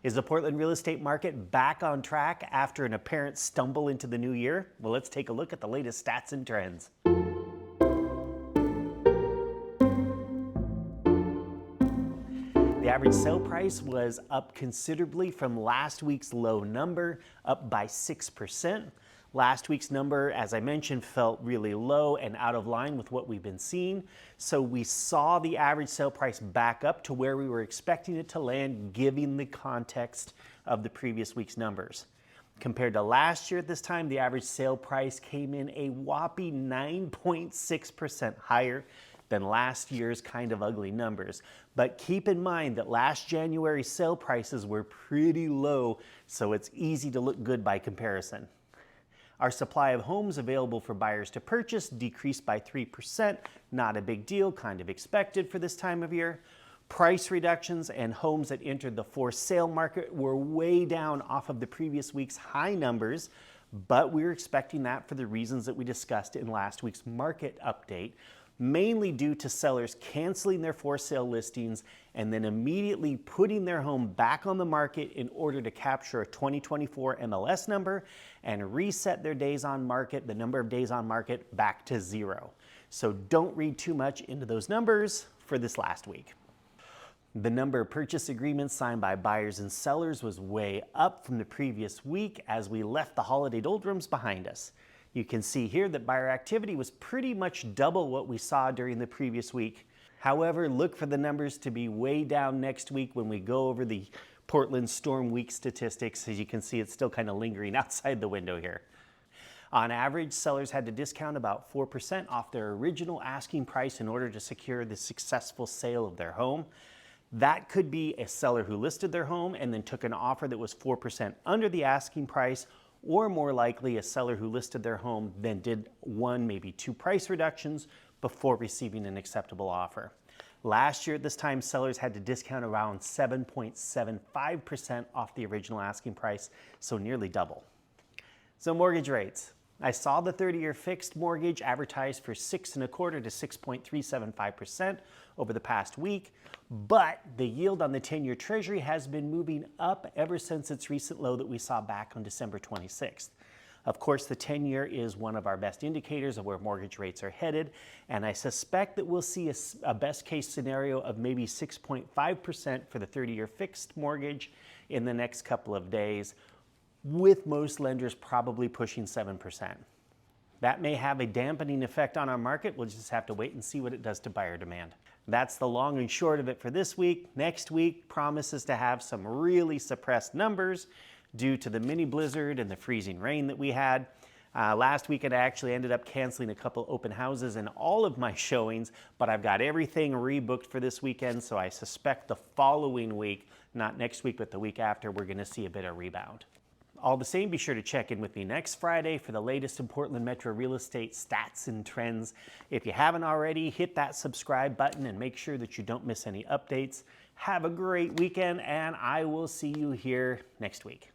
Is the Portland real estate market back on track after an apparent stumble into the new year? Well, let's take a look at the latest stats and trends. The average sale price was up considerably from last week's low number, up by 6%. Last week's number, as I mentioned, felt really low and out of line with what we've been seeing. So we saw the average sale price back up to where we were expecting it to land, given the context of the previous week's numbers. Compared to last year at this time, the average sale price came in a whopping 9.6% higher than last year's kind of ugly numbers. But keep in mind that last January's sale prices were pretty low, so it's easy to look good by comparison. Our supply of homes available for buyers to purchase decreased by 3%, not a big deal, kind of expected for this time of year. Price reductions and homes that entered the for sale market were way down off of the previous week's high numbers, but we were expecting that for the reasons that we discussed in last week's market update, mainly due to sellers canceling their for sale listings and then immediately putting their home back on the market in order to capture a 2024 MLS number and reset their days on market, the number of days on market, back to 0. So don't read too much into those numbers for this last week. The number of purchase agreements signed by buyers and sellers was way up from the previous week as we left the holiday doldrums behind us. You can see here that buyer activity was pretty much double what we saw during the previous week. However, look for the numbers to be way down next week when we go over the Portland Storm Week statistics. As you can see, it's still kind of lingering outside the window here. On average, sellers had to discount about 4% off their original asking price in order to secure the successful sale of their home. That could be a seller who listed their home and then took an offer that was 4% under the asking price, or more likely a seller who listed their home then did one, maybe two price reductions before receiving an acceptable offer. Last year at this time, sellers had to discount around 7.75% off the original asking price, so nearly double. So mortgage rates. I saw the 30-year fixed mortgage advertised for 6.25% to 6.375% over the past week, but the yield on the 10-year Treasury has been moving up ever since its recent low that we saw back on December 26th. Of course, the 10-year is one of our best indicators of where mortgage rates are headed, and I suspect that we'll see a best-case scenario of maybe 6.5% for the 30-year fixed mortgage in the next couple of days, with most lenders probably pushing 7%. That may have a dampening effect on our market. We'll just have to wait and see what it does to buyer demand. That's the long and short of it for this week. Next week promises to have some really suppressed numbers due to the mini blizzard and the freezing rain that we had. Last weekend I actually ended up canceling a couple open houses in all of my showings, but I've got everything rebooked for this weekend, so I suspect the following week, not next week, but the week after, we're gonna see a bit of rebound. All the same, be sure to check in with me next Friday for the latest in Portland Metro real estate stats and trends. If you haven't already, hit that subscribe button and make sure that you don't miss any updates. Have a great weekend, and I will see you here next week.